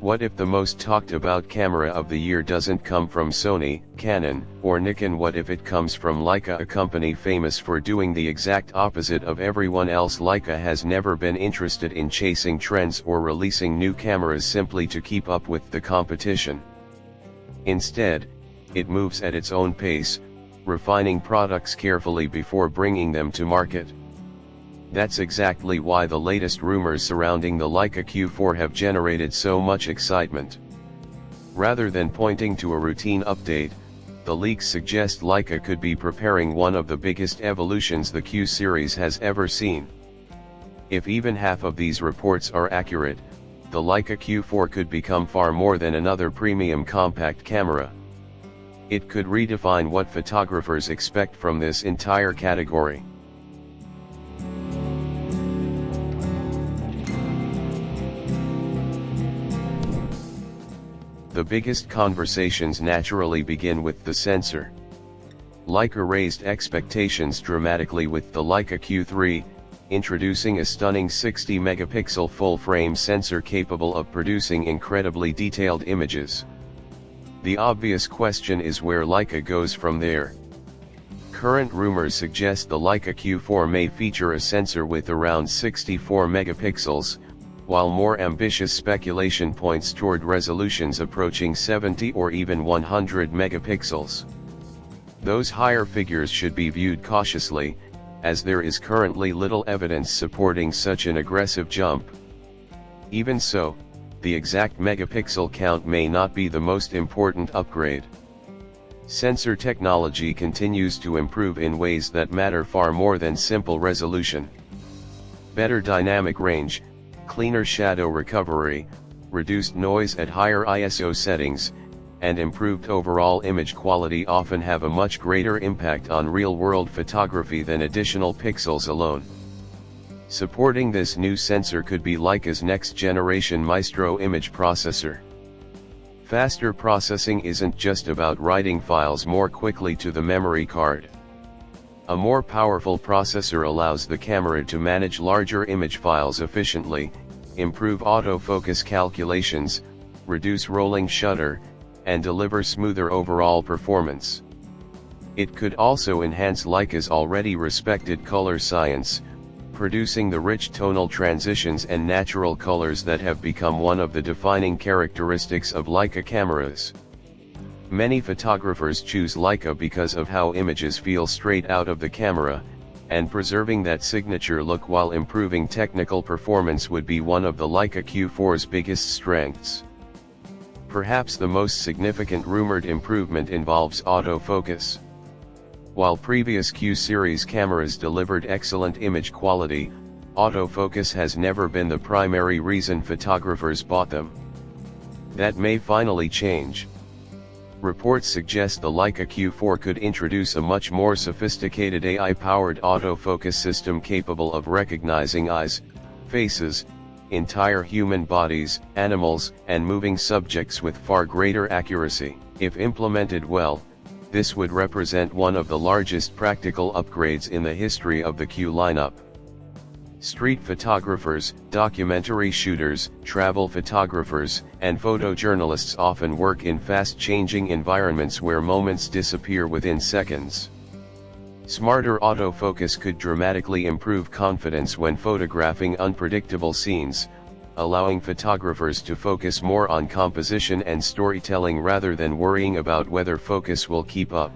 What if the most talked about camera of the year doesn't come from Sony, Canon, or Nikon? What if it comes from Leica, a company famous for doing the exact opposite of everyone else? Leica has never been interested in chasing trends or releasing new cameras simply to keep up with the competition. Instead, it moves at its own pace, refining products carefully before bringing them to market. That's exactly why the latest rumors surrounding the Leica Q4 have generated so much excitement. Rather than pointing to a routine update, the leaks suggest Leica could be preparing one of the biggest evolutions the Q series has ever seen. If even half of these reports are accurate, the Leica Q4 could become far more than another premium compact camera. It could redefine what photographers expect from this entire category. The biggest conversations naturally begin with the sensor. Leica raised expectations dramatically with the Leica Q3, introducing a stunning 60-megapixel full-frame sensor capable of producing incredibly detailed images. The obvious question is where Leica goes from there. Current rumors suggest the Leica Q4 may feature a sensor with around 64 megapixels, while more ambitious speculation points toward resolutions approaching 70 or even 100 megapixels. Those higher figures should be viewed cautiously, as there is currently little evidence supporting such an aggressive jump. Even so, the exact megapixel count may not be the most important upgrade. Sensor technology continues to improve in ways that matter far more than simple resolution. Better dynamic range, cleaner shadow recovery, reduced noise at higher ISO settings, and improved overall image quality often have a much greater impact on real-world photography than additional pixels alone. Supporting this new sensor could be Leica's next-generation Maestro image processor. Faster processing isn't just about writing files more quickly to the memory card. A more powerful processor allows the camera to manage larger image files efficiently, improve autofocus calculations, reduce rolling shutter, and deliver smoother overall performance. It could also enhance Leica's already respected color science, producing the rich tonal transitions and natural colors that have become one of the defining characteristics of Leica cameras. Many photographers choose Leica because of how images feel straight out of the camera, and preserving that signature look while improving technical performance would be one of the Leica Q4's biggest strengths. Perhaps the most significant rumored improvement involves autofocus. While previous Q series cameras delivered excellent image quality, autofocus has never been the primary reason photographers bought them. That may finally change. Reports suggest the Leica Q4 could introduce a much more sophisticated AI-powered autofocus system capable of recognizing eyes, faces, entire human bodies, animals, and moving subjects with far greater accuracy. If implemented well, this would represent one of the largest practical upgrades in the history of the Q lineup. Street photographers, documentary shooters, travel photographers, and photojournalists often work in fast-changing environments where moments disappear within seconds. Smarter autofocus could dramatically improve confidence when photographing unpredictable scenes, allowing photographers to focus more on composition and storytelling rather than worrying about whether focus will keep up.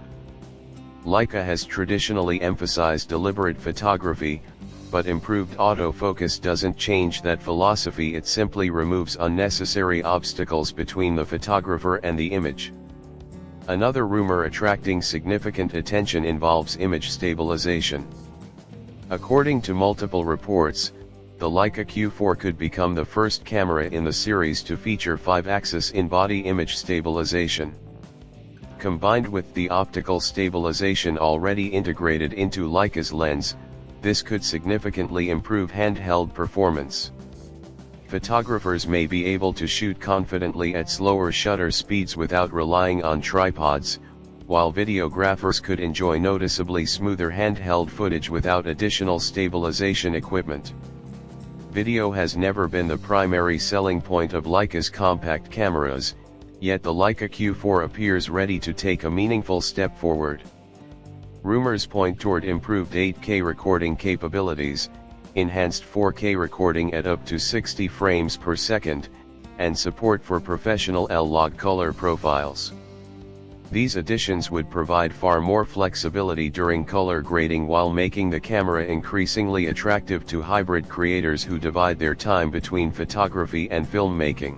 Leica has traditionally emphasized deliberate photography, but improved autofocus doesn't change that philosophy. It simply removes unnecessary obstacles between the photographer and the image. Another rumor attracting significant attention involves image stabilization. According to multiple reports, the Leica Q4 could become the first camera in the series to feature 5-axis in-body image stabilization. Combined with the optical stabilization already integrated into Leica's lens, this could significantly improve handheld performance. Photographers may be able to shoot confidently at slower shutter speeds without relying on tripods, while videographers could enjoy noticeably smoother handheld footage without additional stabilization equipment. Video has never been the primary selling point of Leica's compact cameras, yet the Leica Q4 appears ready to take a meaningful step forward. Rumors point toward improved 8K recording capabilities, enhanced 4K recording at up to 60 frames per second, and support for professional L-log color profiles. These additions would provide far more flexibility during color grading while making the camera increasingly attractive to hybrid creators who divide their time between photography and filmmaking.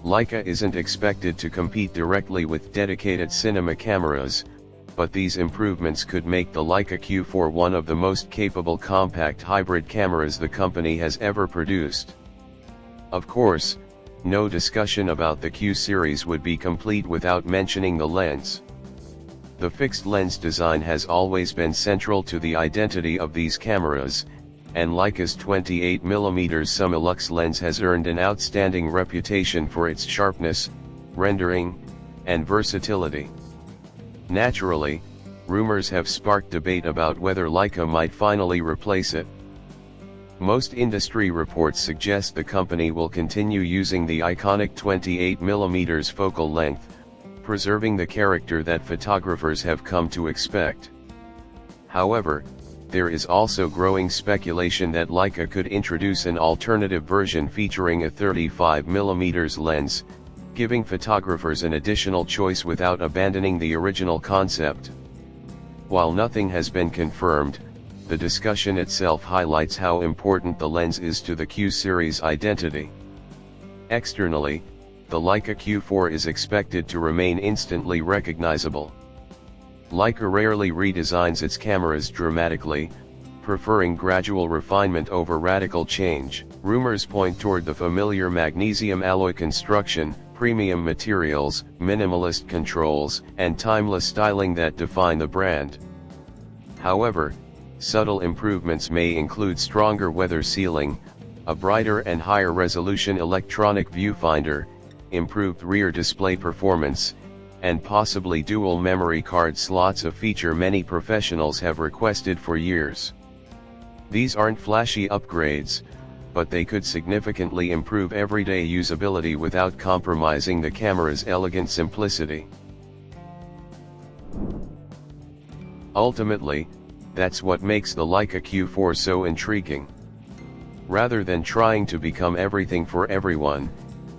Leica isn't expected to compete directly with dedicated cinema cameras, but these improvements could make the Leica Q4 one of the most capable compact hybrid cameras the company has ever produced. Of course, no discussion about the Q series would be complete without mentioning the lens. The fixed lens design has always been central to the identity of these cameras, and Leica's 28mm Summilux lens has earned an outstanding reputation for its sharpness, rendering, and versatility. Naturally, rumors have sparked debate about whether Leica might finally replace it. Most industry reports suggest the company will continue using the iconic 28mm focal length, preserving the character that photographers have come to expect. However, there is also growing speculation that Leica could introduce an alternative version featuring a 35mm lens, giving photographers an additional choice without abandoning the original concept. While nothing has been confirmed, the discussion itself highlights how important the lens is to the Q series identity. Externally, the Leica Q4 is expected to remain instantly recognizable. Leica rarely redesigns its cameras dramatically, preferring gradual refinement over radical change. Rumors point toward the familiar magnesium alloy construction, premium materials, minimalist controls, and timeless styling that define the brand. However, subtle improvements may include stronger weather sealing, a brighter and higher resolution electronic viewfinder, improved rear display performance, and possibly dual memory card slots, a feature many professionals have requested for years. These aren't flashy upgrades, but they could significantly improve everyday usability without compromising the camera's elegant simplicity. Ultimately, that's what makes the Leica Q4 so intriguing. Rather than trying to become everything for everyone,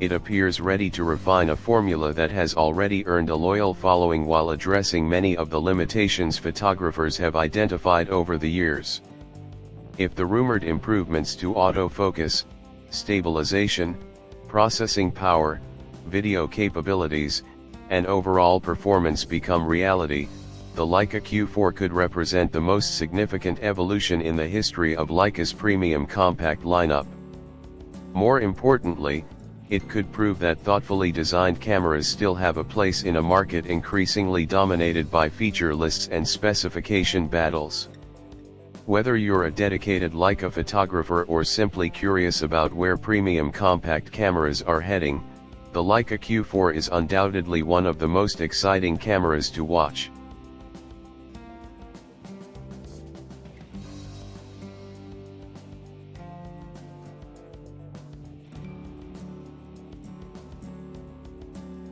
it appears ready to refine a formula that has already earned a loyal following while addressing many of the limitations photographers have identified over the years. If the rumored improvements to autofocus, stabilization, processing power, video capabilities, and overall performance become reality, the Leica Q4 could represent the most significant evolution in the history of Leica's premium compact lineup. More importantly, it could prove that thoughtfully designed cameras still have a place in a market increasingly dominated by feature lists and specification battles. Whether you're a dedicated Leica photographer or simply curious about where premium compact cameras are heading, the Leica Q4 is undoubtedly one of the most exciting cameras to watch.